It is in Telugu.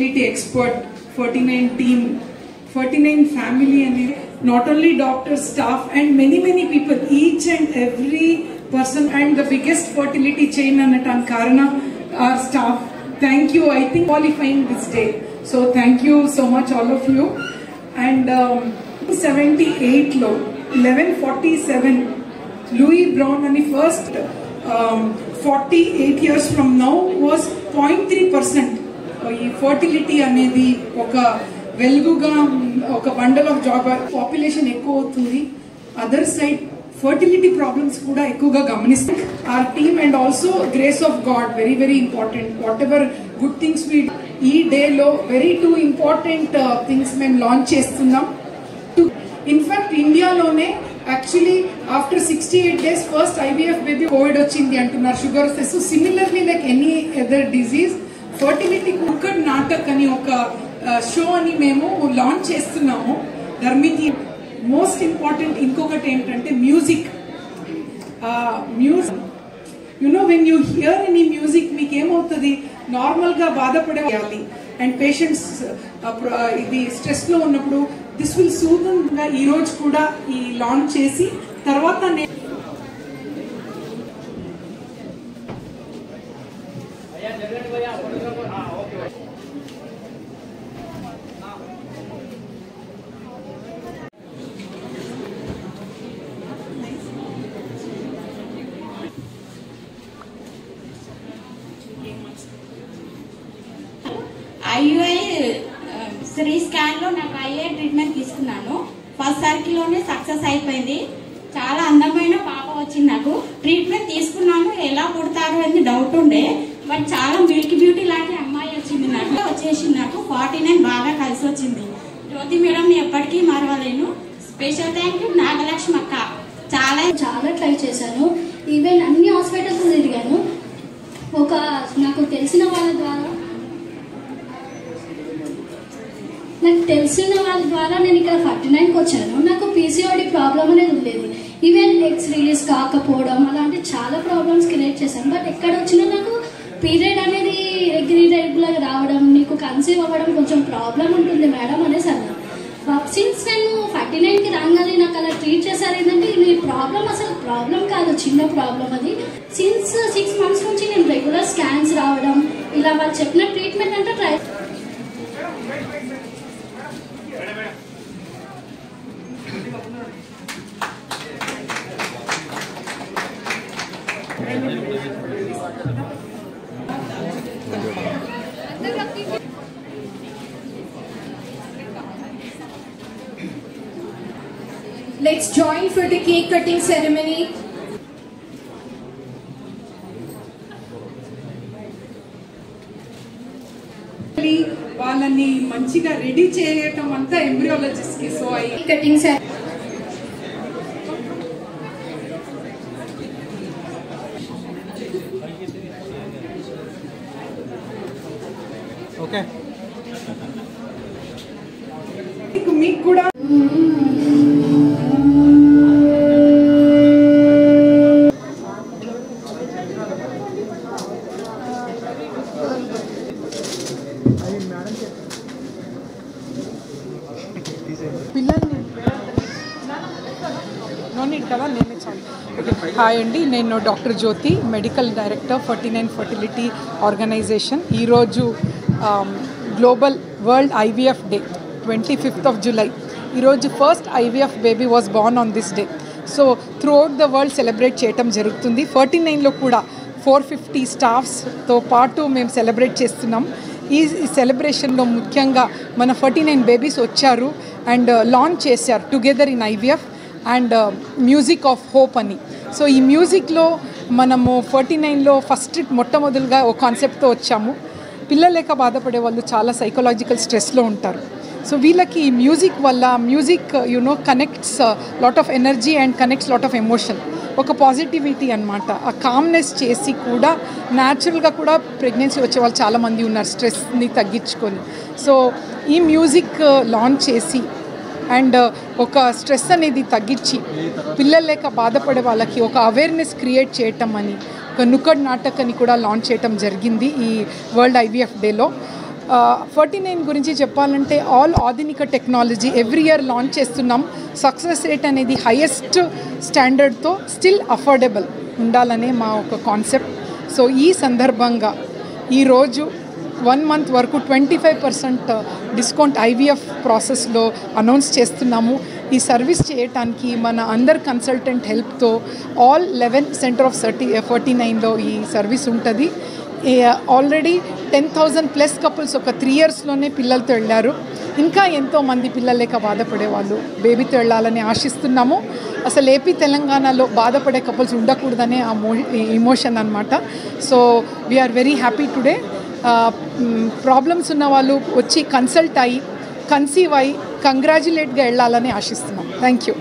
fertility expert, 49 team, 49 family, and not only doctors, staff, and many people, each and every person, and the biggest fertility chain Anatan Karana, our staff. Thank you. I think qualifying this day. So thank you so much, all of you. And 78 lo 1147 Louis Brown and the first 48 years from now was 0.3%. Fertility అనేది ఒక వెలుగుగా ఒక బండల్ ఆఫ్ జాబ్ పాపులేషన్ ఎక్కువ అవుతుంది. అదర్ సైడ్ ఫర్టిలిటీ ప్రాబ్లమ్స్ కూడా ఎక్కువగా గమనిస్తాం. our team and also grace of God very important. whatever good things we ఈ డే లో very two important things మేము లాంచ్ చేస్తున్నాం. ఇన్ఫాక్ట్ ఇండియాలోనే actually after 68 days first IVF baby covid వచ్చింది అంటున్నారు, sugar. So similarly like any other disease fertility cooked నాటక్ అని ఒక షో అని మేము లాంచ్ చేస్తున్నాము. ధర్మికి మోస్ట్ ఇంపార్టెంట్ ఇంకొకటి ఏంటంటే music. You know when you here any music మీకు ఏమవుతుంది, నార్మల్ గా బాధపడేయాలి అండ్ పేషెంట్స్ ఇది స్ట్రెస్ లో ఉన్నప్పుడు దిస్ విల్ సూదన్ గా ఈ రోజు కూడా ఈ లాంచ్ చేసి తర్వాత ఐయుఐ శ్రీ స్కాన్ లో నాకు ఐఐ ట్రీట్మెంట్ తీసుకున్నాను. ఫస్ట్ సర్కిల్ లోనే సక్సెస్ అయిపోయింది. చాలా అందమైన పాప వచ్చింది. నాకు ట్రీట్మెంట్ తీసుకున్నాను, ఎలా పుడతారు అని డౌట్ ఉండే, బట్ చాలా మిల్క్ బ్యూటీ లాంటి అమ్మాయి వచ్చింది. నాకు వచ్చేసింది. నాకు 49 బాగా కలిసి వచ్చింది. జ్యోతి మేడం ఎప్పటికీ మరవలేను. స్పెషల్ థ్యాంక్ యూ నాగలక్ష్మి అక్క. చాలా ట్రై చేశాను. ఈవెన్ అన్ని హాస్పిటల్స్ తిరిగాను. నాకు తెలిసిన వాళ్ళ ద్వారా నేను ఇక్కడ 49కి వచ్చాను. నాకు పీసీఓడి ప్రాబ్లం అనేది ఉండేది. ఈవెన్ ఎగ్స్ రిలీజ్ కాకపోవడం అలాంటి చాలా ప్రాబ్లమ్స్ క్రియేట్ చేశాను. బట్ ఎక్కడ వచ్చినా నాకు పీరియడ్ అనేది రెగ్యులర్ రావడం, నీకు కన్సీవ్ అవ్వడం కొంచెం ప్రాబ్లం ఉంటుంది మేడం అనేసి అన్నారు. సిన్స్ నేను 49కి రాగానే నాకు అలా ట్రీట్ చేశారు. ఏంటంటే నీ ప్రాబ్లం అసలు ప్రాబ్లం కాదు, చిన్న ప్రాబ్లం అది. సిన్స్ 6 months నుంచి నేను రెగ్యులర్ స్కాన్స్ రావడం, ఇలా వాళ్ళు చెప్పిన ట్రీట్మెంట్ అంటే try. Let's join for the cake cutting ceremony. వాళ్ళని మంచిగా రెడీ చేయటం అంతా ఎంబ్రియాలజిస్ట్ కి. So cutting ceremony. ఓకే మీకు కూడా కదా నేనే చాలు. హాయ్ అండి, నేను డాక్టర్ జ్యోతి, మెడికల్ డైరెక్టర్ 49 ఫర్టిలిటీ ఆర్గనైజేషన్. ఈరోజు global world IVF day 25th of July. ఈరోజు first IVF baby was Born on this day. So through out the world celebrate చేయటం జరుగుతుంది. 49లో కూడా 450 స్టాఫ్స్తో పాటు మేము సెలబ్రేట్ చేస్తున్నాం. ఈ సెలబ్రేషన్లో ముఖ్యంగా మన 49 బేబీస్ వచ్చారు అండ్ లాంచ్ చేశారు together in IVF and music of hope అని. సో ఈ మ్యూజిక్లో మనము 49లో ఫస్ట్ మొట్టమొదలుగా ఒక కాన్సెప్ట్తో వచ్చాము. పిల్లలు లేక బాధపడే వాళ్ళు చాలా సైకలాజికల్ స్ట్రెస్లో ఉంటారు. సో వీళ్ళకి ఈ మ్యూజిక్ వల్ల, music connects lot of energy and connects lot of emotion, ఒక పాజిటివిటీ అనమాట. ఆ కామ్నెస్ చేసి కూడా న్యాచురల్గా కూడా ప్రెగ్నెన్సీ వచ్చే వాళ్ళు చాలామంది ఉన్నారు స్ట్రెస్ని తగ్గించుకొని. సో ఈ మ్యూజిక్ లాంచ్ చేసి అండ్ ఒక స్ట్రెస్ అనేది తగ్గించి పిల్లలు లేక బాధపడే వాళ్ళకి ఒక అవేర్నెస్ క్రియేట్ చేయటం అని ఒక నుక్కడ్ నాటక్ అని కూడా లాంచ్ చేయటం జరిగింది ఈ వరల్డ్ ఐవీఎఫ్ డేలో. 49 గురించి చెప్పాలంటే ఆల్ ఆధునిక టెక్నాలజీ ఎవ్రీ ఇయర్ లాంచ్ చేస్తున్నాం. సక్సెస్ రేట్ అనేది హైయెస్ట్ స్టాండర్డ్తో స్టిల్ అఫోర్డబుల్ ఉండాలనే మా ఒక కాన్సెప్ట్. సో ఈ సందర్భంగా ఈరోజు 1 month వరకు 25% డిస్కౌంట్ ఐవీఎఫ్ ప్రాసెస్లో అనౌన్స్ చేస్తున్నాము. ఈ సర్వీస్ చేయటానికి మన అందర్ కన్సల్టెంట్ హెల్ప్తో ఆల్ 11 సెంటర్ ఆఫ్ 49లో ఈ సర్వీస్ ఉంటుంది. ఆల్రెడీ 10,000+ కపుల్స్ ఒక 3 yearsలోనే పిల్లలతో వెళ్ళారు. ఇంకా ఎంతోమంది పిల్లలు లేక బాధపడే వాళ్ళు బేబీతో వెళ్ళాలని ఆశిస్తున్నాము. అసలు ఏపీ తెలంగాణలో బాధపడే కపుల్స్ ఉండకూడదనే ఆ ఇమోషన్ అనమాట. So we are very happy today. Problems ఉన్న వాళ్ళు వచ్చి కన్సల్ట్ అయ్యి కన్సీవ్ అయ్యి కంగ్రాచ్యులేట్గా వెళ్ళాలని ఆశిస్తున్నాం. Thank you.